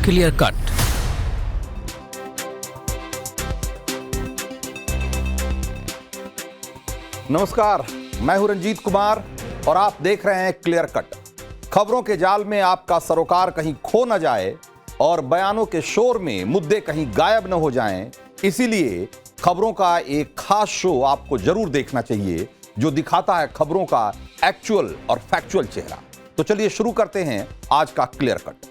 Clear cut. नमस्कार, मैं हूं रंजीत कुमार और आप देख रहे हैं क्लियर कट। खबरों के जाल में आपका सरोकार कहीं खो न जाए और बयानों के शोर में मुद्दे कहीं गायब न हो जाएं, इसीलिए खबरों का एक खास शो आपको जरूर देखना चाहिए जो दिखाता है खबरों का एक्चुअल और फैक्चुअल चेहरा। तो चलिए शुरू करते हैं आज का क्लियर कट।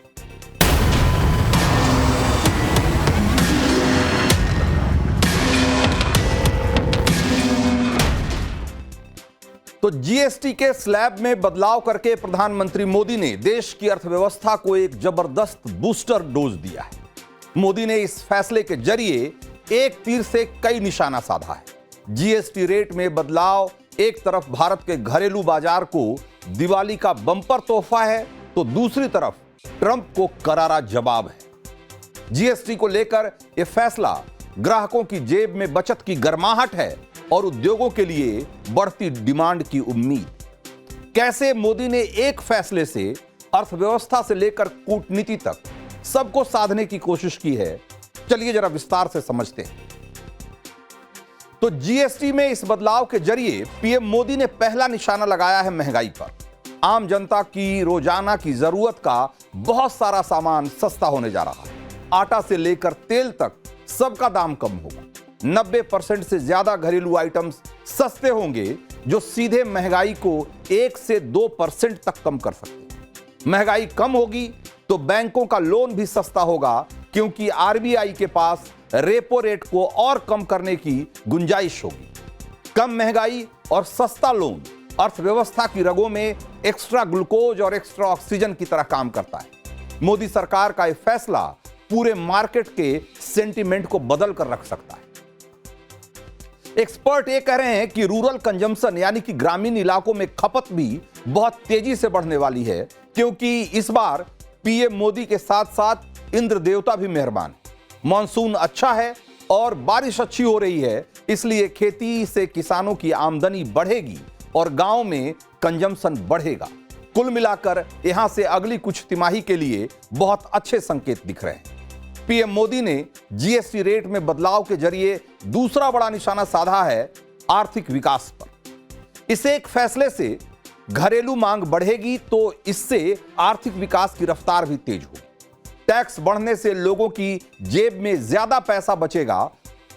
तो जीएसटी के स्लैब में बदलाव करके प्रधानमंत्री मोदी ने देश की अर्थव्यवस्था को एक जबरदस्त बूस्टर डोज दिया है। मोदी ने इस फैसले के जरिए एक तीर से कई निशाना साधा है। जीएसटी रेट में बदलाव एक तरफ भारत के घरेलू बाजार को दिवाली का बम्पर तोहफा है, तो दूसरी तरफ ट्रंप को करारा जवाब है। जीएसटी को लेकर यह फैसला ग्राहकों की जेब में बचत की गर्माहट है और उद्योगों के लिए बढ़ती डिमांड की उम्मीद। कैसे मोदी ने एक फैसले से अर्थव्यवस्था से लेकर कूटनीति तक सबको साधने की कोशिश की है, चलिए जरा विस्तार से समझते हैं। तो जीएसटी में इस बदलाव के जरिए पीएम मोदी ने पहला निशाना लगाया है महंगाई पर। आम जनता की रोजाना की जरूरत का बहुत सारा सामान सस्ता होने जा रहा है। आटा से लेकर तेल तक सबका दाम कम होगा। 90% से ज्यादा घरेलू आइटम्स सस्ते होंगे जो सीधे महंगाई को 1 से 2% तक कम कर सकते हैं। महंगाई कम होगी तो बैंकों का लोन भी सस्ता होगा, क्योंकि आरबीआई के पास रेपो रेट को और कम करने की गुंजाइश होगी। कम महंगाई और सस्ता लोन अर्थव्यवस्था की रगों में एक्स्ट्रा ग्लूकोज और एक्स्ट्रा ऑक्सीजन की तरह काम करता है। मोदी सरकार का यह फैसला पूरे मार्केट के सेंटीमेंट को बदल कर रख सकता है। एक्सपर्ट ये कह रहे हैं कि रूरल कंजम्पशन यानी कि ग्रामीण इलाकों में खपत भी बहुत तेजी से बढ़ने वाली है, क्योंकि इस बार पीएम मोदी के साथ साथ इंद्र देवता भी मेहरबान है। मॉनसून अच्छा है और बारिश अच्छी हो रही है, इसलिए खेती से किसानों की आमदनी बढ़ेगी और गांव में कंजम्पशन बढ़ेगा। कुल मिलाकर यहां से अगली कुछ तिमाही के लिए बहुत अच्छे संकेत दिख रहे हैं। पीएम मोदी ने जीएसटी रेट में बदलाव के जरिए दूसरा बड़ा निशाना साधा है आर्थिक विकास पर। इस एक फैसले से घरेलू मांग बढ़ेगी तो इससे आर्थिक विकास की रफ्तार भी तेज होगी। टैक्स बढ़ने से लोगों की जेब में ज्यादा पैसा बचेगा,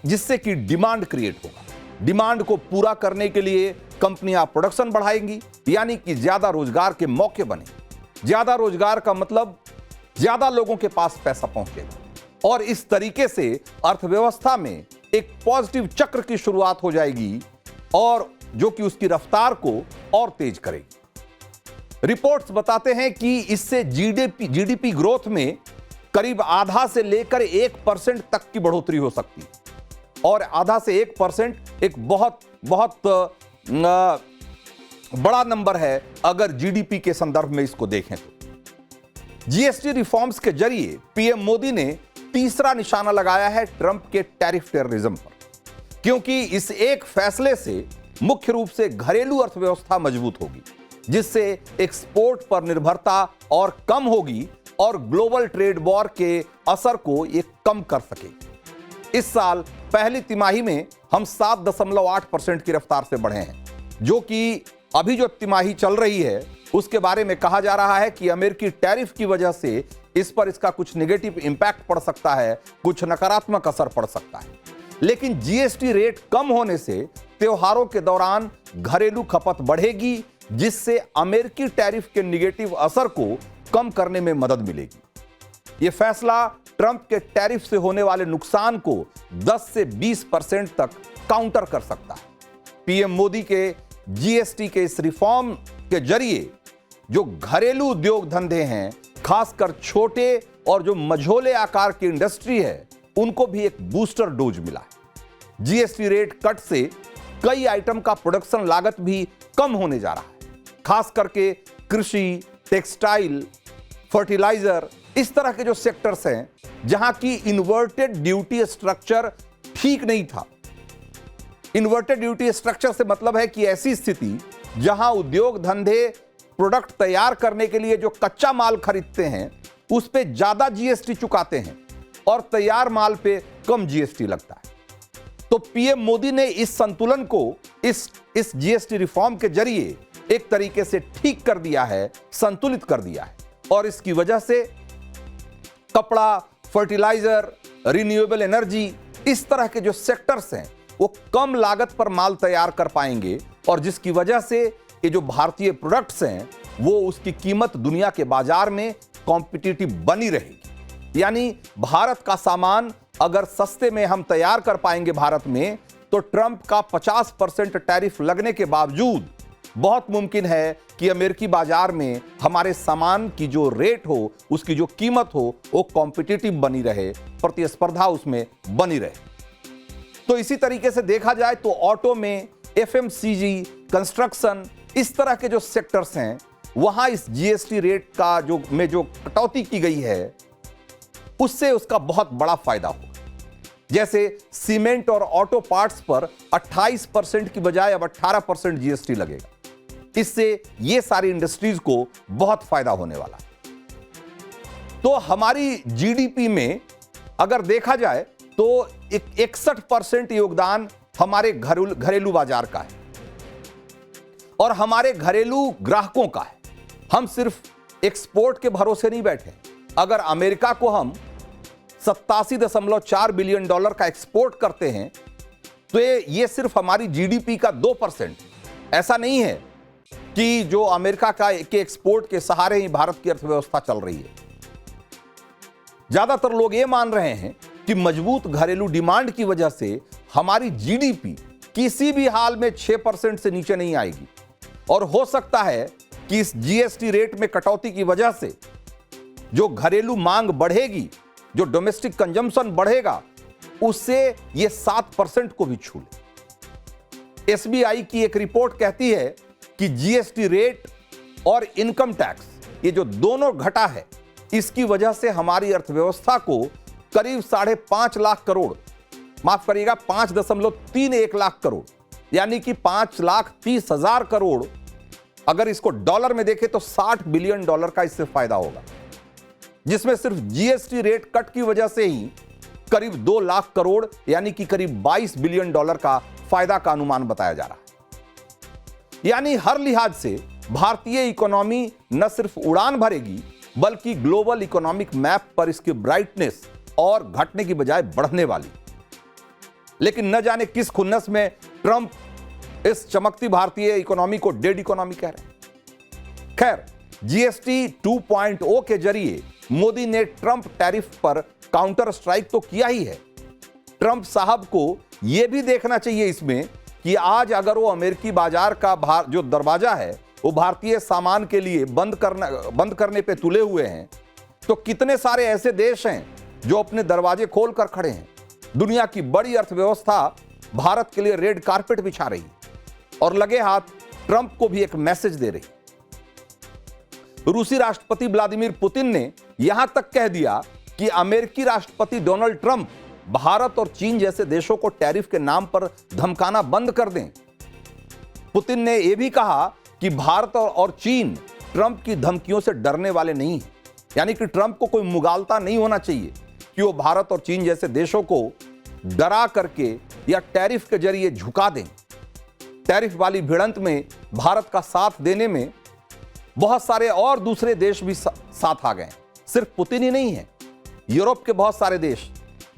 जिससे कि डिमांड क्रिएट होगा। डिमांड को पूरा करने के लिए कंपनियां प्रोडक्शन बढ़ाएंगी, यानी कि ज्यादा रोजगार के मौके बने। ज्यादा रोजगार का मतलब ज्यादा लोगों के पास पैसा पहुंचेगा और इस तरीके से अर्थव्यवस्था में एक पॉजिटिव चक्र की शुरुआत हो जाएगी और जो कि उसकी रफ्तार को और तेज करेगी। रिपोर्ट्स बताते हैं कि इससे जीडीपी ग्रोथ में करीब आधा से लेकर 1% तक की बढ़ोतरी हो सकती है और आधा से 1% एक बहुत बड़ा नंबर है अगर जीडीपी के संदर्भ में इसको देखें तो। जीएसटी रिफॉर्म्स के जरिए पीएम मोदी ने तीसरा निशाना लगाया है ट्रंप के टैरिफ टेररिज्म पर, क्योंकि इस एक फैसले से मुख्य रूप से घरेलू अर्थव्यवस्था मजबूत होगी, जिससे एक्सपोर्ट पर निर्भरता और कम होगी और ग्लोबल ट्रेड वॉर के असर को ये कम कर सकेगी। इस साल पहली तिमाही में हम 7.8% की रफ्तार से बढ़े हैं, जो कि अभी जो तिमाही चल रही है उसके बारे में कहा जा रहा है कि अमेरिकी टैरिफ की वजह से इस पर इसका कुछ नेगेटिव इंपैक्ट पड़ सकता है, कुछ नकारात्मक असर पड़ सकता है। लेकिन जीएसटी रेट कम होने से त्योहारों के दौरान घरेलू खपत बढ़ेगी, जिससे अमेरिकी टैरिफ के नेगेटिव असर को कम करने में मदद मिलेगी। यह फैसला ट्रंप के टैरिफ से होने वाले नुकसान को 10 से 20% तक काउंटर कर सकता है। पीएम मोदी के जीएसटी के इस रिफॉर्म के जरिए जो घरेलू उद्योग धंधे हैं, खासकर छोटे और जो मझोले आकार की इंडस्ट्री है, उनको भी एक बूस्टर डोज मिला है। जीएसटी रेट कट से कई आइटम का प्रोडक्शन लागत भी कम होने जा रहा है, खास करके कृषि, टेक्सटाइल, फर्टिलाइजर, इस तरह के जो सेक्टर्स हैं जहां की इन्वर्टेड ड्यूटी स्ट्रक्चर ठीक नहीं था। इन्वर्टेड ड्यूटी स्ट्रक्चर से मतलब है कि ऐसी स्थिति जहां उद्योग धंधे प्रोडक्ट तैयार करने के लिए जो कच्चा माल खरीदते हैं उस पे ज्यादा जीएसटी चुकाते हैं और तैयार माल पे कम जीएसटी लगता है। तो पीएम मोदी ने इस संतुलन को इस जीएसटी रिफॉर्म के जरिए एक तरीके से ठीक कर दिया है, संतुलित कर दिया है। और इसकी वजह से कपड़ा, फर्टिलाइजर, रिन्यूएबल एनर्जी, इस तरह के जो सेक्टर्स हैं वो कम लागत पर माल तैयार कर पाएंगे और जिसकी वजह से ये जो भारतीय प्रोडक्ट्स हैं वो उसकी कीमत दुनिया के बाजार में कॉम्पिटिटिव बनी रहेगी। यानी भारत का सामान अगर सस्ते में हम तैयार कर पाएंगे भारत में, तो ट्रंप का 50% टैरिफ लगने के बावजूद बहुत मुमकिन है कि अमेरिकी बाजार में हमारे सामान की जो रेट हो, उसकी जो कीमत हो, वो कॉम्पिटिटिव बनी रहे, प्रतिस्पर्धा उसमें बनी रहे। तो इसी तरीके से देखा जाए तो ऑटो में, एफएमसीजी, कंस्ट्रक्शन, इस तरह के जो सेक्टर्स हैं वहां इस जीएसटी रेट का जो कटौती की गई है उससे उसका बहुत बड़ा फायदा होगा। जैसे सीमेंट और ऑटो पार्ट्स पर 28% की बजाय अब 18% जीएसटी लगेगा। इससे ये सारी इंडस्ट्रीज को बहुत फायदा होने वाला है। तो हमारी जीडीपी में अगर देखा जाए तो 61% योगदान हमारे घरेलू बाजार का है और हमारे घरेलू ग्राहकों का है। हम सिर्फ एक्सपोर्ट के भरोसे नहीं बैठे। अगर अमेरिका को हम 87.4 बिलियन डॉलर का एक्सपोर्ट करते हैं तो ये सिर्फ हमारी जीडीपी का 2%। ऐसा नहीं है कि जो अमेरिका के एक्सपोर्ट के सहारे ही भारत की अर्थव्यवस्था चल रही है। ज्यादातर लोग ये मान रहे हैं कि मजबूत घरेलू डिमांड की वजह से हमारी जीडीपी किसी भी हाल में 6% से नीचे नहीं आएगी और हो सकता है कि इस जीएसटी रेट में कटौती की वजह से जो घरेलू मांग बढ़ेगी, जो डोमेस्टिक कंजम्पशन बढ़ेगा, उससे ये 7% को भी छू ले। एसबीआई की एक रिपोर्ट कहती है कि जीएसटी रेट और इनकम टैक्स, ये जो दोनों घटा है, इसकी वजह से हमारी अर्थव्यवस्था को करीब 5.5 लाख करोड़, माफ करिएगा 5.31 लाख करोड़, यानी कि 5,30,000 करोड़, अगर इसको डॉलर में देखें तो $60 बिलियन का इससे फायदा होगा, जिसमें सिर्फ जीएसटी रेट कट की वजह से ही करीब 2 लाख करोड़ यानी कि करीब $22 बिलियन का फायदा का अनुमान बताया जा रहा है। यानी हर लिहाज से भारतीय इकोनॉमी न सिर्फ उड़ान भरेगी बल्कि ग्लोबल इकोनॉमिक मैप पर इसकी ब्राइटनेस और घटने की बजाय बढ़ने वाली। लेकिन न जाने किस खुन्नस में ट्रंप इस चमकती भारतीय इकोनॉमी को डेड इकोनॉमी कह रहे हैं। खैर, जीएसटी 2.0 के जरिए मोदी ने ट्रंप टैरिफ पर काउंटर स्ट्राइक तो किया ही है। ट्रंप साहब को यह भी देखना चाहिए इसमें कि आज अगर वो अमेरिकी बाजार का जो दरवाजा है वो भारतीय सामान के लिए बंद करने पे तुले हुए हैं, तो कितने सारे ऐसे देश हैं जो अपने दरवाजे खोल कर खड़े हैं। दुनिया की बड़ी अर्थव्यवस्था भारत के लिए रेड कारपेट बिछा रही है और लगे हाथ ट्रंप को भी एक मैसेज दे रही। रूसी राष्ट्रपति व्लादिमीर पुतिन ने यहां तक कह दिया कि अमेरिकी राष्ट्रपति डोनाल्ड ट्रंप भारत और चीन जैसे देशों को टैरिफ के नाम पर धमकाना बंद कर दें। पुतिन ने यह भी कहा कि भारत और चीन ट्रंप की धमकियों से डरने वाले नहीं हैं, यानी कि ट्रंप को कोई मुगालता नहीं होना चाहिए कि वो भारत और चीन जैसे देशों को डरा करके या टैरिफ के जरिए झुका दें। टैरिफ वाली भिड़ंत में भारत का साथ देने में बहुत सारे और दूसरे देश भी साथ आ गए। सिर्फ पुतिन ही नहीं है, यूरोप के बहुत सारे देश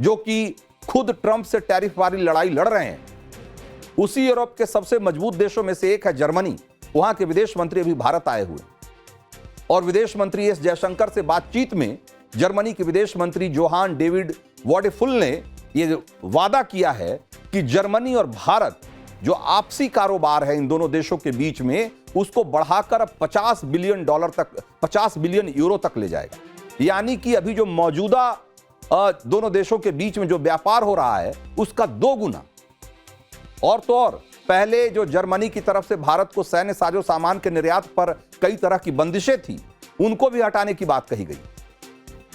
जो कि खुद ट्रंप से टैरिफ वाली लड़ाई लड़ रहे हैं। उसी यूरोप के सबसे मजबूत देशों में से एक है जर्मनी। वहां के विदेश मंत्री अभी भारत आए हुए और विदेश मंत्री एस जयशंकर से बातचीत में जर्मनी के विदेश मंत्री जोहान डेविड वॉडेफुल ने यह वादा किया है कि जर्मनी और भारत जो आपसी कारोबार है इन दोनों देशों के बीच में, उसको बढ़ाकर अब $50 बिलियन यूरो तक ले जाएगा। यानी कि अभी जो मौजूदा दोनों देशों के बीच में जो व्यापार हो रहा है उसका 2 गुना। और तो और पहले जो जर्मनी की तरफ से भारत को सैन्य साजो सामान के निर्यात पर कई तरह की बंदिशें थी, उनको भी हटाने की बात कही गई।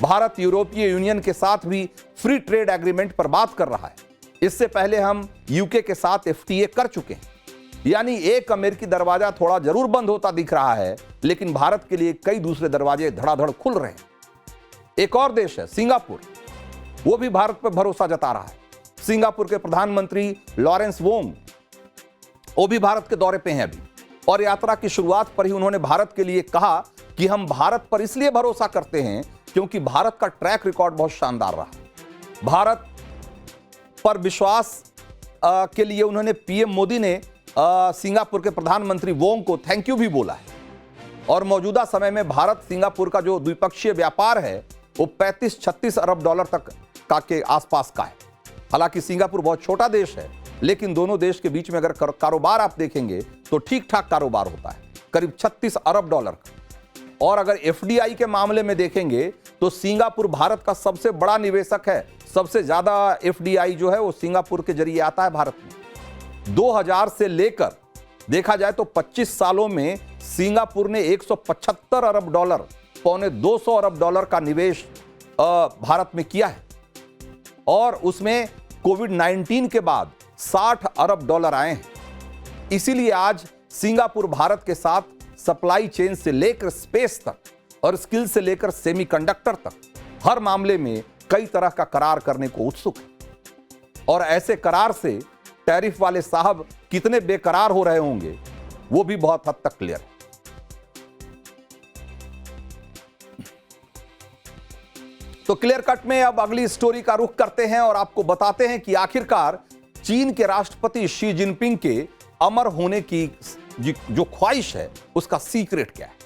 भारत यूरोपीय यूनियन के साथ भी फ्री ट्रेड एग्रीमेंट पर बात कर रहा है। इससे पहले हम यूके के साथ एफटीए कर चुके हैं। यानी एक अमेरिकी दरवाजा थोड़ा जरूर बंद होता दिख रहा है, लेकिन भारत के लिए कई दूसरे दरवाजे धड़ाधड़ खुल रहे हैं। एक और देश है सिंगापुर, वो भी भारत पर भरोसा जता रहा है। सिंगापुर के प्रधानमंत्री लॉरेंस वोंग वो भी भारत के दौरे पे हैं अभी, और यात्रा की शुरुआत पर ही उन्होंने भारत के लिए कहा कि हम भारत पर इसलिए भरोसा करते हैं क्योंकि भारत का ट्रैक रिकॉर्ड बहुत शानदार रहा। भारत पर विश्वास के लिए उन्होंने पीएम मोदी ने सिंगापुर के प्रधानमंत्री वोंग को थैंक यू भी बोला है। और मौजूदा समय में भारत सिंगापुर का जो द्विपक्षीय व्यापार है वो 35-36 अरब डॉलर तक के आसपास का है। हालांकि सिंगापुर बहुत छोटा देश है, लेकिन दोनों देश के बीच में अगर कारोबार आप देखेंगे तो ठीक ठाक कारोबार होता है, करीब 36 अरब डॉलर का। और अगर एफडीआई के मामले में देखेंगे तो सिंगापुर भारत का सबसे बड़ा निवेशक है। सबसे ज्यादा एफडीआई जो है वो सिंगापुर के जरिए आता है भारत में। 2000 से लेकर देखा जाए तो 25 सालों में सिंगापुर ने 175 अरब डॉलर, पौने 200 अरब डॉलर का निवेश भारत में किया है। और उसमें कोविड-19 के बाद 60 अरब डॉलर आए हैं। इसीलिए आज सिंगापुर भारत के साथ सप्लाई चेन से लेकर स्पेस तक और स्किल से लेकर सेमीकंडक्टर तक हर मामले में कई तरह का करार करने को उत्सुक है। और ऐसे करार से टैरिफ वाले साहब कितने बेकरार हो रहे होंगे वो भी बहुत हद तक क्लियर है। तो क्लियर कट में अब अगली स्टोरी का रुख करते हैं और आपको बताते हैं कि आखिरकार चीन के राष्ट्रपति शी जिनपिंग के अमर होने की जो ख्वाहिश है उसका सीक्रेट क्या है।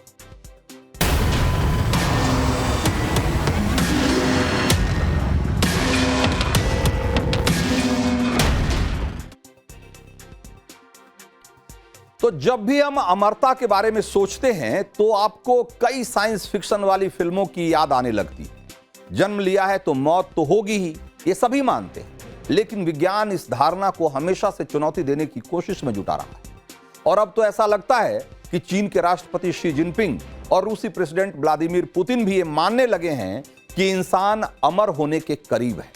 तो जब भी हम अमरता के बारे में सोचते हैं तो आपको कई साइंस फिक्शन वाली फिल्मों की याद आने लगती है। जन्म लिया है तो मौत तो होगी ही, ये सभी मानते हैं, लेकिन विज्ञान इस धारणा को हमेशा से चुनौती देने की कोशिश में जुटा रहा है। और अब तो ऐसा लगता है कि चीन के राष्ट्रपति शी जिनपिंग और रूसी प्रेसिडेंट व्लादिमीर पुतिन भी ये मानने लगे हैं कि इंसान अमर होने के करीब है।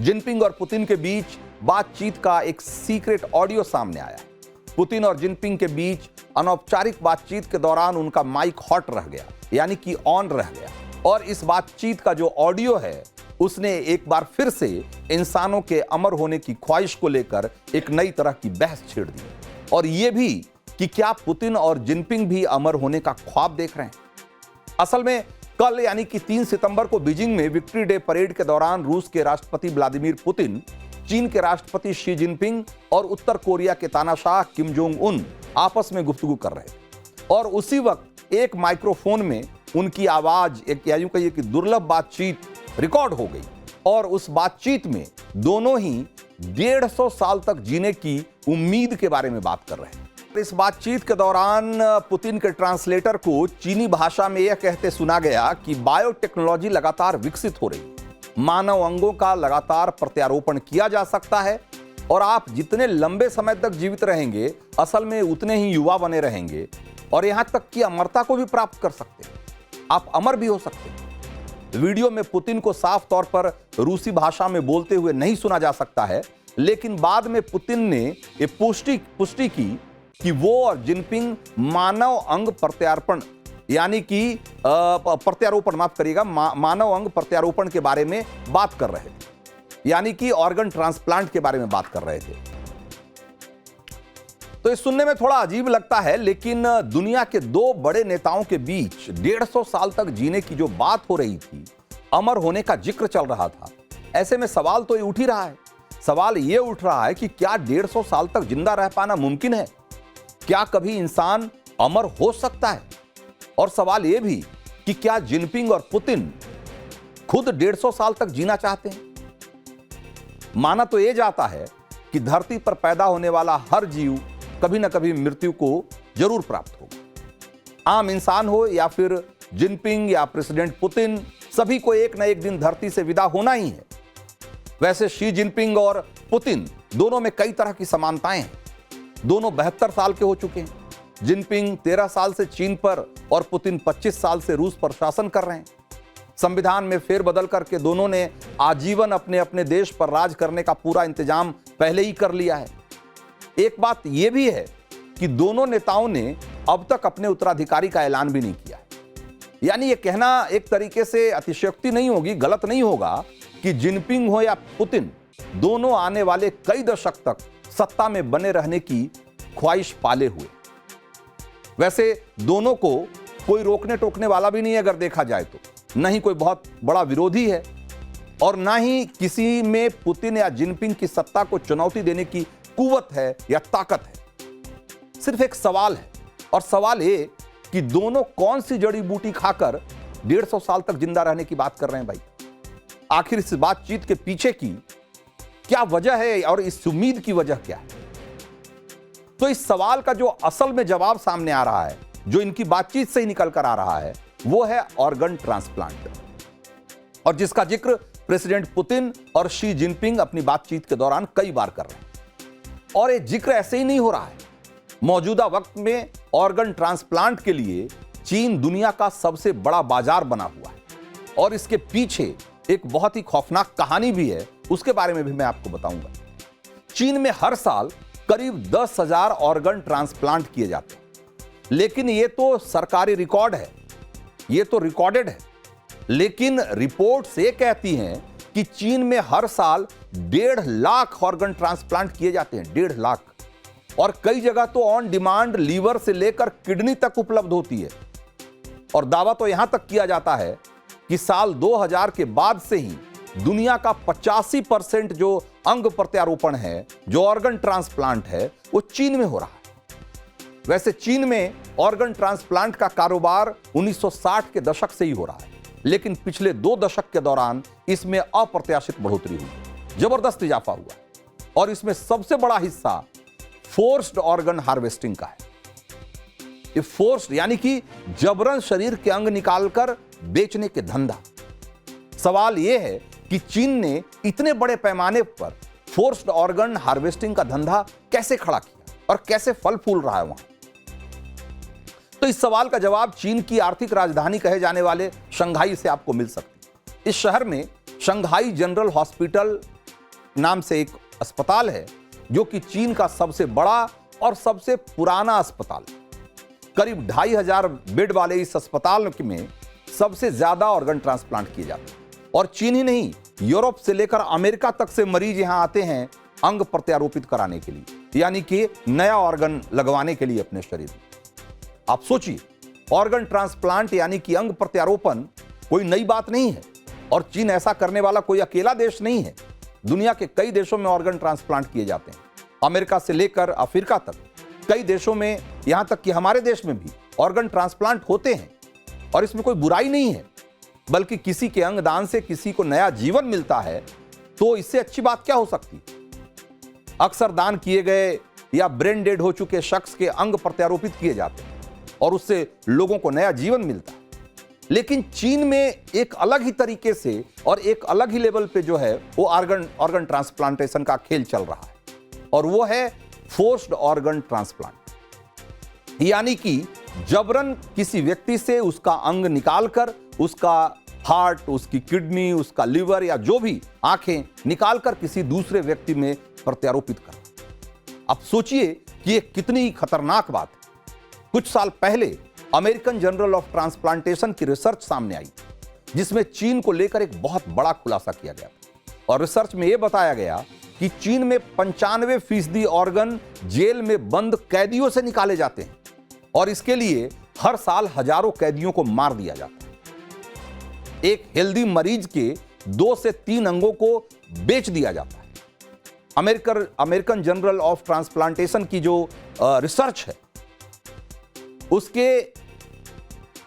जिनपिंग और पुतिन के बीच बातचीत का एक सीक्रेट ऑडियो सामने आया है। पुतिन और जिनपिंग के बीच अनौपचारिक बातचीत के दौरान उनका माइक हॉट रह गया, यानी कि ऑन रह गया। और इस बातचीत का जो ऑडियो है उसने एक बार फिर से इंसानों के अमर होने की ख्वाहिश को लेकर एक नई तरह की बहस छेड़ दी। और यह भी कि क्या पुतिन और जिनपिंग भी अमर होने का ख्वाब देख रहे हैं। असल में कल यानी कि 3 सितंबर को बीजिंग में विक्ट्री डे परेड के दौरान रूस के राष्ट्रपति व्लादिमीर पुतिन, चीन के राष्ट्रपति शी जिनपिंग और उत्तर कोरिया के तानाशाह किम जोंग उन आपस में गुफ्तगू कर रहे थे। और उसी वक्त एक माइक्रोफोन में उनकी आवाज, एक यूं कहिए कि दुर्लभ बातचीत रिकॉर्ड हो गई। और उस बातचीत में दोनों ही 150 साल तक जीने की उम्मीद के बारे में बात कर रहे हैं। इस बातचीत के दौरान पुतिन के ट्रांसलेटर को चीनी भाषा में यह कहते सुना गया कि बायोटेक्नोलॉजी लगातार विकसित हो रही है, मानव अंगों का लगातार प्रत्यारोपण किया जा सकता है और आप जितने लंबे समय तक जीवित रहेंगे असल में उतने ही युवा बने रहेंगे और यहां तक कि अमरता को भी प्राप्त कर सकते हैं, आप अमर भी हो सकते हैं। वीडियो में पुतिन को साफ तौर पर रूसी भाषा में बोलते हुए नहीं सुना जा सकता है, लेकिन बाद में पुतिन ने ये पुष्टि की कि वो और जिनपिंग मानव अंग प्रत्यारोपण यानी कि प्रत्यारोपण माफ करिएगा मानव अंग प्रत्यारोपण के बारे में बात कर रहे थे, यानी कि ऑर्गन ट्रांसप्लांट के बारे में बात कर रहे थे। तो ये सुनने में थोड़ा अजीब लगता है, लेकिन दुनिया के 2 बड़े नेताओं के बीच 150 साल तक जीने की जो बात हो रही थी, अमर होने का जिक्र चल रहा था, ऐसे में सवाल तो ये उठ ही रहा है। सवाल ये उठ रहा है कि क्या 150 साल तक जिंदा रह पाना मुमकिन है? क्या कभी इंसान अमर हो सकता है? और सवाल यह भी कि क्या जिनपिंग और पुतिन खुद 150 साल तक जीना चाहते हैं? माना तो यह जाता है कि धरती पर पैदा होने वाला हर जीव कभी ना कभी मृत्यु को जरूर प्राप्त होगा। आम इंसान हो या फिर जिनपिंग या प्रेसिडेंट पुतिन, सभी को एक न एक दिन धरती से विदा होना ही है। वैसे शी जिनपिंग और पुतिन दोनों में कई तरह की समानताएं हैं। दोनों 72 साल के हो चुके हैं। जिनपिंग 13 साल से चीन पर और पुतिन 25 साल से रूस पर शासन कर रहे हैं। संविधान में फेरबदल करके दोनों ने आजीवन अपने अपने देश पर राज करने का पूरा इंतजाम पहले ही कर लिया है। एक बात यह भी है कि दोनों नेताओं ने अब तक अपने उत्तराधिकारी का ऐलान भी नहीं किया है। यानी ये कहना एक तरीके से अतिशयोक्ति नहीं होगी, गलत नहीं होगा कि जिनपिंग हो या पुतिन, दोनों आने वाले कई दशक तक सत्ता में बने रहने की ख्वाहिश पाले हुए। वैसे दोनों को कोई रोकने टोकने वाला भी नहीं है अगर देखा जाए तो, न ही कोई बहुत बड़ा विरोधी है और ना ही किसी में पुतिन या जिनपिंग की सत्ता को चुनौती देने की कुवत है या ताकत है। सिर्फ एक सवाल है, और सवाल ये कि दोनों कौन सी जड़ी बूटी खाकर 150 साल तक जिंदा रहने की बात कर रहे हैं भाई। आखिर इस बातचीत के पीछे की क्या वजह है और इस उम्मीद की वजह क्या है? तो इस सवाल का जो असल में जवाब सामने आ रहा है, जो इनकी बातचीत से ही निकल कर आ रहा है, वो है ऑर्गन ट्रांसप्लांट, और जिसका जिक्र प्रेसिडेंट पुतिन और शी जिनपिंग अपनी बातचीत के दौरान कई बार कर रहे हैं। और ये जिक्र ऐसे ही नहीं हो रहा है। मौजूदा वक्त में ऑर्गन ट्रांसप्लांट के लिए चीन दुनिया का सबसे बड़ा बाजार बना हुआ है, और इसके पीछे एक बहुत ही खौफनाक कहानी भी है, उसके बारे में भी मैं आपको बताऊंगा। चीन में हर साल करीब 10,000 ऑर्गन ट्रांसप्लांट किए जाते हैं, लेकिन ये तो सरकारी रिकॉर्ड है, ये तो रिकॉर्डेड है। लेकिन रिपोर्ट्स ये कहती हैं कि चीन में हर साल 1.5 लाख ऑर्गन ट्रांसप्लांट किए जाते हैं, 1.5 लाख, और कई जगह तो ऑन डिमांड लीवर से लेकर किडनी तक उपलब्ध होती है। और दावा तो यहां तक किया जाता है कि साल 2000 के बाद से ही दुनिया का 85% जो अंग प्रत्यारोपण है, जो ऑर्गन ट्रांसप्लांट है, वो चीन में हो रहा है। वैसे चीन में ऑर्गन ट्रांसप्लांट का कारोबार 1960 के दशक से ही हो रहा है, लेकिन पिछले 2 दशक के दौरान इसमें अप्रत्याशित बढ़ोतरी हुई, जबरदस्त इजाफा हुआ, और इसमें सबसे बड़ा हिस्सा फोर्स्ड ऑर्गन हार्वेस्टिंग का है। ये फोर्स्ड यानी कि जबरन शरीर के अंग निकालकर बेचने के धंधा। सवाल यह है कि चीन ने इतने बड़े पैमाने पर फोर्स्ड ऑर्गन हार्वेस्टिंग का धंधा कैसे खड़ा किया और कैसे फल फूल रहा है वहां। तो इस सवाल का जवाब चीन की आर्थिक राजधानी कहे जाने वाले शंघाई से आपको मिल सकती है। इस शहर में शंघाई जनरल हॉस्पिटल नाम से एक अस्पताल है, जो कि चीन का सबसे बड़ा और सबसे पुराना अस्पताल है। करीब 2500 बेड वाले इस अस्पताल में सबसे ज्यादा ऑर्गन ट्रांसप्लांट किए जाते हैं, और चीन ही नहीं, यूरोप से लेकर अमेरिका तक से मरीज यहां आते हैं अंग प्रत्यारोपित कराने के लिए, यानी कि नया ऑर्गन लगवाने के लिए अपने शरीर में। आप सोचिए, ऑर्गन ट्रांसप्लांट यानी कि अंग प्रत्यारोपण कोई नई बात नहीं है, और चीन ऐसा करने वाला कोई अकेला देश नहीं है। दुनिया के कई देशों में ऑर्गन ट्रांसप्लांट किए जाते हैं, अमेरिका से लेकर अफ्रीका तक, कई देशों में, यहां तक कि हमारे देश में भी ऑर्गन ट्रांसप्लांट होते हैं, और इसमें कोई बुराई नहीं है। बल्कि किसी के अंग दान से किसी को नया जीवन मिलता है, तो इससे अच्छी बात क्या हो सकती। अक्सर दान किए गए या ब्रेन डेड हो चुके शख्स के अंग प्रत्यारोपित किए जाते हैं, और उससे लोगों को नया जीवन मिलता है। लेकिन चीन में एक अलग ही तरीके से और एक अलग ही लेवल पे जो है वो ऑर्गन ट्रांसप्लांटेशन का खेल चल रहा है, और वो है फोर्स्ड ऑर्गन ट्रांसप्लांट। यानी कि जबरन किसी व्यक्ति से उसका अंग निकालकर, उसका हार्ट, उसकी किडनी, उसका लिवर या जो भी, आंखें निकालकर किसी दूसरे व्यक्ति में प्रत्यारोपित करना। अब सोचिए कि ये कितनी खतरनाक बात है। कुछ साल पहले अमेरिकन जर्नल ऑफ ट्रांसप्लांटेशन की रिसर्च सामने आई, जिसमें चीन को लेकर एक बहुत बड़ा खुलासा किया गया, और रिसर्च में यह बताया गया कि चीन में 95% ऑर्गन जेल में बंद कैदियों से निकाले जाते हैं, और इसके लिए हर साल हजारों कैदियों को मार दिया जाता है। एक हेल्दी मरीज के 2 से 3 अंगों को बेच दिया जाता है। अमेरिकन जर्नल ऑफ ट्रांसप्लांटेशन की जो रिसर्च है, उसके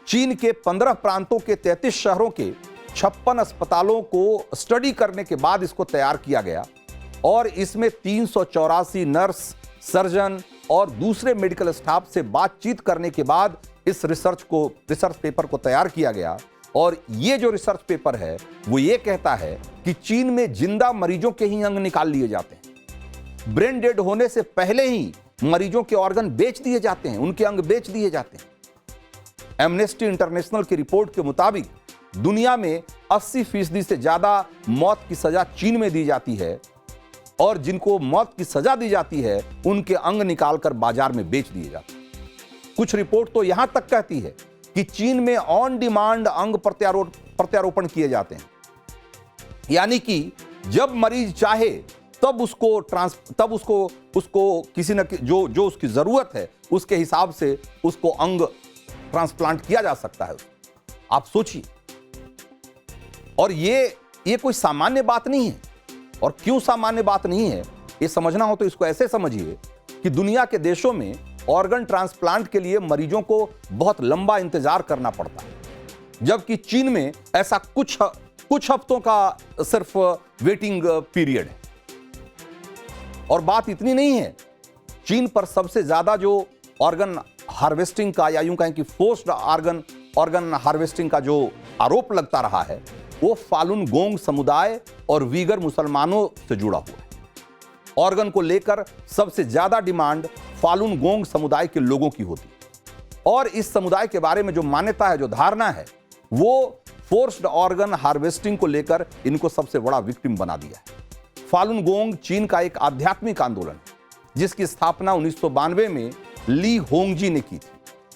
चीन के 15 प्रांतों के 33 शहरों के 56 अस्पतालों को स्टडी करने के बाद इसको तैयार किया गया, और इसमें 384 नर्स, सर्जन और दूसरे मेडिकल स्टाफ से बातचीत करने के बाद इस रिसर्च पेपर को तैयार किया गया। और ये जो रिसर्च पेपर है वो ये कहता है कि चीन में जिंदा मरीजों के ही अंग निकाल लिए जाते हैं। ब्रेन डेड होने से पहले ही मरीजों के ऑर्गन बेच दिए जाते हैं, उनके अंग बेच दिए जाते हैं। एमनेस्टी इंटरनेशनल की रिपोर्ट के मुताबिक दुनिया में 80% से ज्यादा मौत की सजा चीन में दी जाती है, और जिनको मौत की सजा दी जाती है उनके अंग निकालकर बाजार में बेच दिए जाते हैं। कुछ रिपोर्ट तो यहां तक कहती है कि चीन में ऑन डिमांड अंग प्रत्यारोपण किए जाते हैं, यानी कि जब मरीज चाहे तब उसको किसी न जो उसकी जरूरत है उसके हिसाब से उसको अंग ट्रांसप्लांट किया जा सकता है। आप सोचिए, और ये कोई सामान्य बात नहीं है। और क्यों सामान्य बात नहीं है ये समझना हो तो इसको ऐसे समझिए कि दुनिया के देशों में ऑर्गन ट्रांसप्लांट के लिए मरीजों को बहुत लंबा इंतजार करना पड़ता है, जबकि चीन में ऐसा कुछ हफ्तों का सिर्फ वेटिंग पीरियड है। और बात इतनी नहीं है, चीन पर सबसे ज्यादा जो ऑर्गन हार्वेस्टिंग का या यूं कहें कि फोर्स्ड ऑर्गन हार्वेस्टिंग का जो आरोप लगता रहा है वो फालुन गोंग समुदाय और वीगर मुसलमानों से जुड़ा हुआ है। ऑर्गन को लेकर सबसे ज्यादा डिमांड फालुन गोंग समुदाय के लोगों की होती है, और इस समुदाय के बारे में जो मान्यता है, जो धारणा है, वो फोर्स्ड ऑर्गन हार्वेस्टिंग को लेकर इनको सबसे बड़ा विक्टिम बना दिया है। फालुन गोंग चीन का एक आध्यात्मिक आंदोलन है जिसकी स्थापना 1992 में ली होंगजी ने की थी,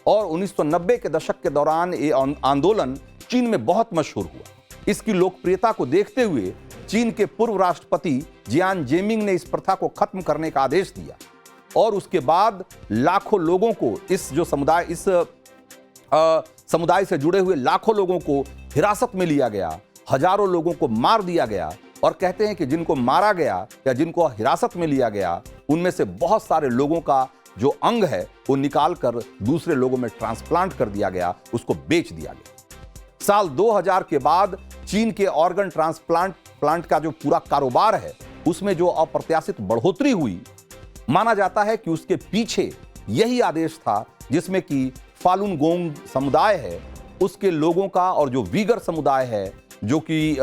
और 1990 के दशक के दौरान ये आंदोलन चीन में बहुत मशहूर हुआ। इसकी लोकप्रियता को देखते हुए चीन के पूर्व राष्ट्रपति जियान जेमिंग ने इस प्रथा को खत्म करने का आदेश दिया, और उसके बाद लाखों लोगों को इस समुदाय से जुड़े हुए लाखों लोगों को हिरासत में लिया गया, हजारों लोगों को मार दिया गया। और कहते हैं कि जिनको मारा गया या जिनको हिरासत में लिया गया उनमें से बहुत सारे लोगों का जो अंग है वो निकाल कर दूसरे लोगों में ट्रांसप्लांट कर दिया गया, उसको बेच दिया गया। साल 2000 के बाद चीन के ऑर्गन ट्रांसप्लांट का जो पूरा कारोबार है उसमें जो अप्रत्याशित बढ़ोतरी हुई, माना जाता है कि उसके पीछे यही आदेश था जिसमें कि फालुन गोंग समुदाय है उसके लोगों का, और जो वीगर समुदाय है जो कि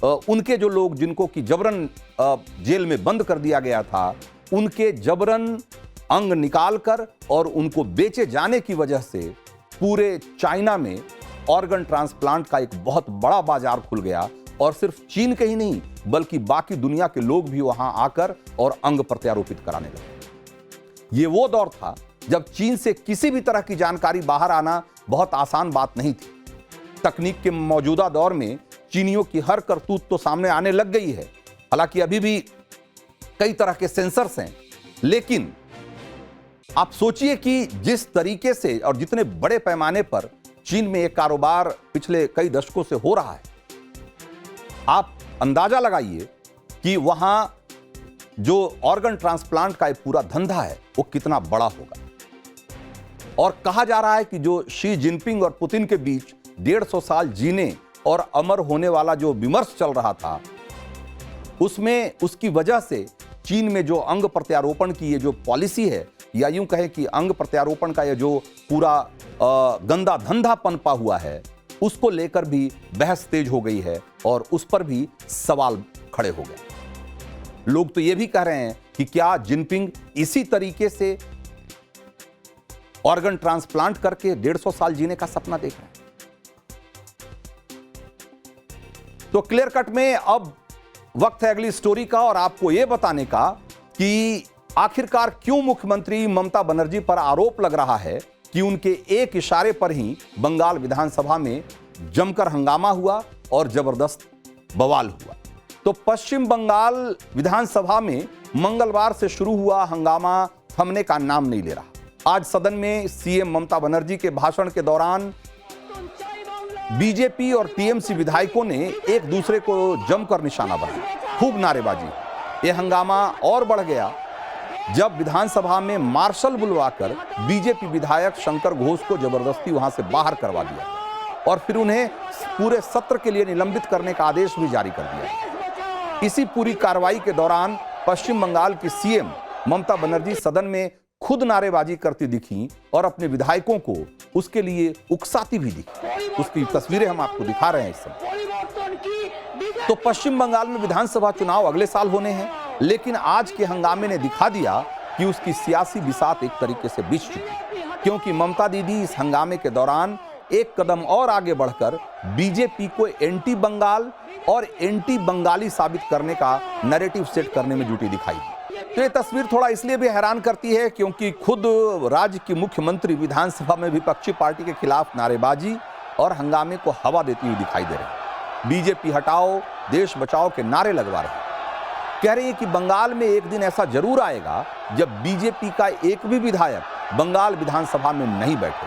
उनके जो लोग जिनको कि जबरन जेल में बंद कर दिया गया था, उनके जबरन अंग निकालकर और उनको बेचे जाने की वजह से पूरे चाइना में ऑर्गन ट्रांसप्लांट का एक बहुत बड़ा बाजार खुल गया। और सिर्फ चीन के ही नहीं बल्कि बाकी दुनिया के लोग भी वहां आकर और अंग प्रत्यारोपित कराने लगे। ये वो दौर था जब चीन से किसी भी तरह की जानकारी बाहर आना बहुत आसान बात नहीं थी। तकनीक के मौजूदा दौर में चीनियों की हर करतूत तो सामने आने लग गई है, हालांकि अभी भी कई तरह के सेंसर्स हैं, लेकिन आप सोचिए कि जिस तरीके से और जितने बड़े पैमाने पर चीन में एक कारोबार पिछले कई दशकों से हो रहा है, आप अंदाजा लगाइए कि वहां जो ऑर्गन ट्रांसप्लांट का एक पूरा धंधा है वो कितना बड़ा होगा। और कहा जा रहा है कि जो शी जिनपिंग और पुतिन के बीच 150 साल जीने और अमर होने वाला जो विमर्श चल रहा था, उसमें उसकी वजह से चीन में जो अंग प्रत्यारोपण की ये जो पॉलिसी है, या यूं कहें कि अंग प्रत्यारोपण का ये जो पूरा गंदा धंधा पनपा हुआ है, उसको लेकर भी बहस तेज हो गई है और उस पर भी सवाल खड़े हो गए। लोग तो ये भी कह रहे हैं कि क्या जिनपिंग इसी तरीके से ऑर्गन ट्रांसप्लांट करके 150 साल जीने का सपना देख रहे हैं। तो क्लियर कट में अब वक्त है अगली स्टोरी का, और आपको यह बताने का कि आखिरकार क्यों मुख्यमंत्री ममता बनर्जी पर आरोप लग रहा है कि उनके एक इशारे पर ही बंगाल विधानसभा में जमकर हंगामा हुआ और जबरदस्त बवाल हुआ। तो पश्चिम बंगाल विधानसभा में मंगलवार से शुरू हुआ हंगामा थमने का नाम नहीं ले रहा। आज सदन में सीएम ममता बनर्जी के भाषण के दौरान बीजेपी और टीएमसी विधायकों ने एक दूसरे को जमकर निशाना बनाया, खूब नारेबाजी। यह हंगामा और बढ़ गया जब विधानसभा में मार्शल बुलवाकर बीजेपी विधायक शंकर घोष को जबरदस्ती वहां से बाहर करवा दिया और फिर उन्हें पूरे सत्र के लिए निलंबित करने का आदेश भी जारी कर दिया। इसी पूरी कार्रवाई के दौरान पश्चिम बंगाल की सीएम ममता बनर्जी सदन में खुद नारेबाजी करती दिखी और अपने विधायकों को उसके लिए उकसाती भी दिखी। उसकी तस्वीरें हम आपको दिखा रहे हैं इस समय। तो पश्चिम बंगाल में विधानसभा चुनाव अगले साल होने हैं, लेकिन आज के हंगामे ने दिखा दिया कि उसकी सियासी बिसात एक तरीके से बिछ चुकी है, क्योंकि ममता दीदी इस हंगामे के दौरान एक कदम और आगे बढ़कर बीजेपी को एंटी बंगाल और एंटी बंगाली साबित करने का नैरेटिव सेट करने में जुटी दिखाई दी। तो ये तस्वीर थोड़ा इसलिए भी हैरान करती है क्योंकि खुद राज्य की मुख्यमंत्री विधानसभा में विपक्षी पार्टी के खिलाफ नारेबाजी और हंगामे को हवा देती हुई दिखाई दे रही है। बीजेपी हटाओ, देश बचाओ के नारे लगवा रहे हैं। कह रहे हैं कि बंगाल में एक दिन ऐसा जरूर आएगा जब बीजेपी का एक भी विधायक बंगाल विधानसभा में नहीं बैठे,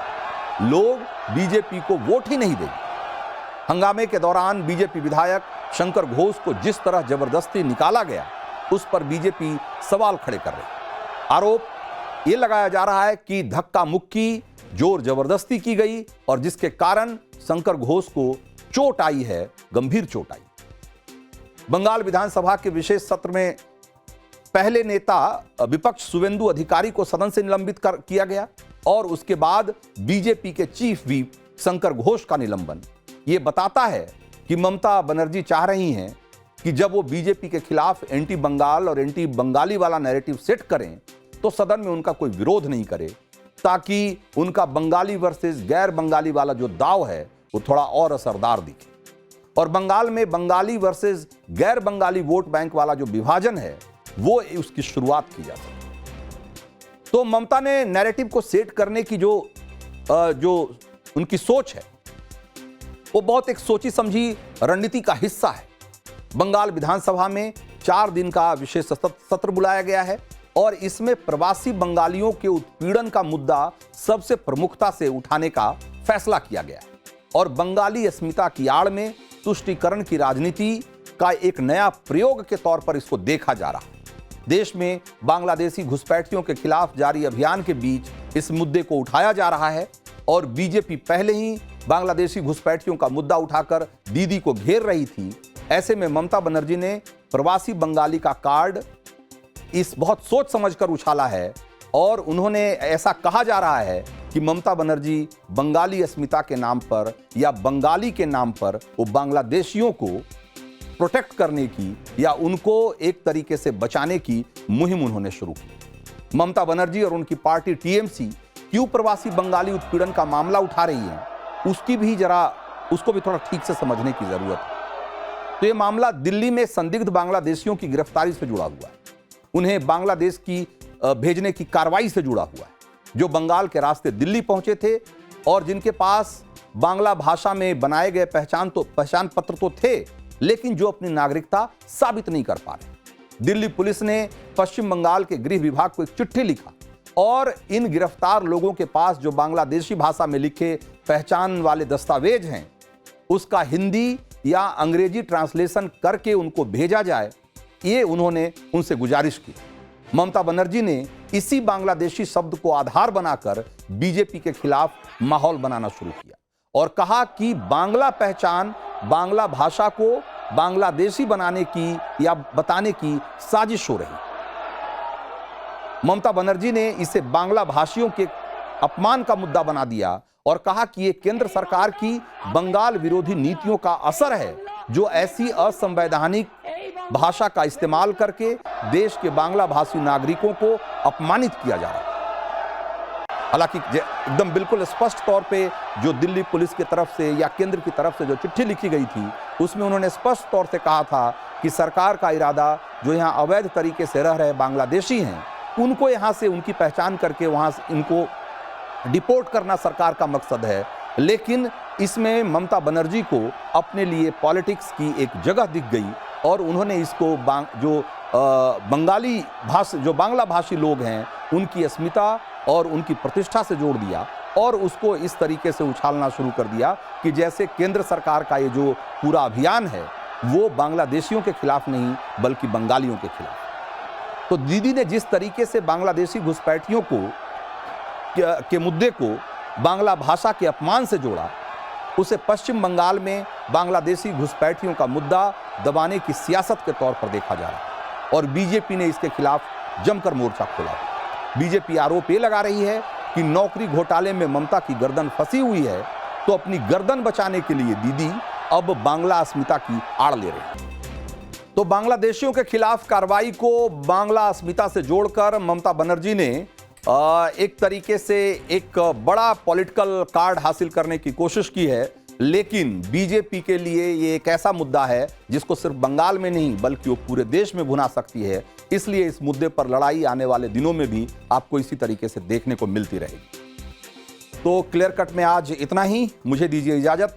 लोग बीजेपी को वोट ही नहीं देंगे। हंगामे के दौरान बीजेपी विधायक शंकर घोष को जिस तरह जबरदस्ती निकाला गया, उस पर बीजेपी सवाल खड़े कर रही है। आरोप यह लगाया जा रहा है कि धक्का मुक्की, जोर जबरदस्ती की गई और जिसके कारण शंकर घोष को चोट आई है, गंभीर चोट आई। बंगाल विधानसभा के विशेष सत्र में पहले नेता विपक्ष शुवेंदु अधिकारी को सदन से निलंबित किया गया और उसके बाद बीजेपी के चीफ व्हिप शंकर घोष का निलंबन। यह बताता है कि ममता बनर्जी चाह रही हैं कि जब वो बीजेपी के खिलाफ एंटी बंगाल और एंटी बंगाली वाला नैरेटिव सेट करें तो सदन में उनका कोई विरोध नहीं करे, ताकि उनका बंगाली वर्सेस गैर बंगाली वाला जो दाव है वो थोड़ा और असरदार दिखे और बंगाल में बंगाली वर्सेस गैर बंगाली वोट बैंक वाला जो विभाजन है वो उसकी शुरुआत की जा सके। तो ममता ने नैरेटिव को सेट करने की जो उनकी सोच है वो बहुत एक सोची समझी रणनीति का हिस्सा है। बंगाल विधानसभा में 4 दिन का विशेष सत्र बुलाया गया है और इसमें प्रवासी बंगालियों के उत्पीड़न का मुद्दा सबसे प्रमुखता से उठाने का फैसला किया गया है और बंगाली अस्मिता की आड़ में तुष्टीकरण की राजनीति का एक नया प्रयोग के तौर पर इसको देखा जा रहा है। देश में बांग्लादेशी घुसपैठियों के खिलाफ जारी अभियान के बीच इस मुद्दे को उठाया जा रहा है और बीजेपी पहले ही बांग्लादेशी घुसपैठियों का मुद्दा उठाकर दीदी को घेर रही थी। ऐसे में ममता बनर्जी ने प्रवासी बंगाली का कार्ड इस बहुत सोच समझकर उछाला है और उन्होंने ऐसा कहा जा रहा है कि ममता बनर्जी बंगाली अस्मिता के नाम पर या बंगाली के नाम पर वो बांग्लादेशियों को प्रोटेक्ट करने की या उनको एक तरीके से बचाने की मुहिम उन्होंने शुरू की। ममता बनर्जी और उनकी पार्टी टीएमसी क्यों प्रवासी बंगाली उत्पीड़न का मामला उठा रही है, उसको भी थोड़ा ठीक से समझने की जरूरत है। तो ये मामला दिल्ली में संदिग्ध बांग्लादेशियों की गिरफ्तारी से जुड़ा हुआ है, उन्हें बांग्लादेश की भेजने की कार्रवाई से जुड़ा हुआ है, जो बंगाल के रास्ते दिल्ली पहुंचे थे और जिनके पास बांग्ला भाषा में बनाए गए पहचान पत्र तो थे, लेकिन जो अपनी नागरिकता साबित नहीं कर पा रहे। दिल्ली पुलिस ने पश्चिम बंगाल के गृह विभाग को एक चिट्ठी लिखा और इन गिरफ्तार लोगों के पास जो बांग्लादेशी भाषा में लिखे पहचान वाले दस्तावेज हैं, उसका हिंदी या अंग्रेजी ट्रांसलेशन करके उनको भेजा जाए, ये उन्होंने उनसे गुजारिश की। ममता बनर्जी ने इसी बांग्लादेशी शब्द को आधार बनाकर बीजेपी के खिलाफ माहौल बनाना शुरू किया और कहा कि बांग्ला पहचान बांग्ला भाषा को बांग्लादेशी बनाने की या बताने की साजिश हो रही। ममता बनर्जी ने इसे बांग्ला भाषियों के अपमान का मुद्दा बना दिया और कहा कि यह केंद्र सरकार की बंगाल विरोधी नीतियों का असर है, जो ऐसी असंवैधानिक भाषा का इस्तेमाल करके देश के बांग्ला भाषी नागरिकों को अपमानित किया जा रहा है। हालांकि एकदम बिल्कुल स्पष्ट तौर पे जो दिल्ली पुलिस की तरफ से या केंद्र की तरफ से जो चिट्ठी लिखी गई थी, उसमें उन्होंने स्पष्ट तौर से कहा था कि सरकार का इरादा जो यहाँ अवैध तरीके से रह रहे बांग्लादेशी हैं, उनको यहाँ से उनकी पहचान करके वहाँ से इनको डिपोर्ट करना सरकार का मकसद है। लेकिन इसमें ममता बनर्जी को अपने लिए पॉलिटिक्स की एक जगह दिख गई और उन्होंने इसको जो बांग्ला भाषी लोग हैं उनकी अस्मिता और उनकी प्रतिष्ठा से जोड़ दिया और उसको इस तरीके से उछालना शुरू कर दिया कि जैसे केंद्र सरकार का ये जो पूरा अभियान है वो बांग्लादेशियों के खिलाफ नहीं बल्कि बंगालियों के खिलाफ। तो दीदी ने जिस तरीके से बांग्लादेशी घुसपैठियों के मुद्दे को बांग्ला भाषा के अपमान से जोड़ा, उसे पश्चिम बंगाल में बांग्लादेशी घुसपैठियों का मुद्दा दबाने की सियासत के तौर पर देखा जा रहा है और बीजेपी ने इसके खिलाफ जमकर मोर्चा खोला। बीजेपी आरोप ये लगा रही है कि नौकरी घोटाले में ममता की गर्दन फंसी हुई है, तो अपनी गर्दन बचाने के लिए दीदी अब बांग्ला अस्मिता की आड़ ले रही है। तो बांग्लादेशियों के खिलाफ कार्रवाई को बांग्ला अस्मिता से जोड़कर ममता बनर्जी ने एक तरीके से एक बड़ा पॉलिटिकल कार्ड हासिल करने की कोशिश की है, लेकिन बीजेपी के लिए ये एक ऐसा मुद्दा है जिसको सिर्फ बंगाल में नहीं बल्कि वो पूरे देश में भुना सकती है। इसलिए इस मुद्दे पर लड़ाई आने वाले दिनों में भी आपको इसी तरीके से देखने को मिलती रहेगी। तो क्लियर कट में आज इतना ही। मुझे दीजिए इजाजत।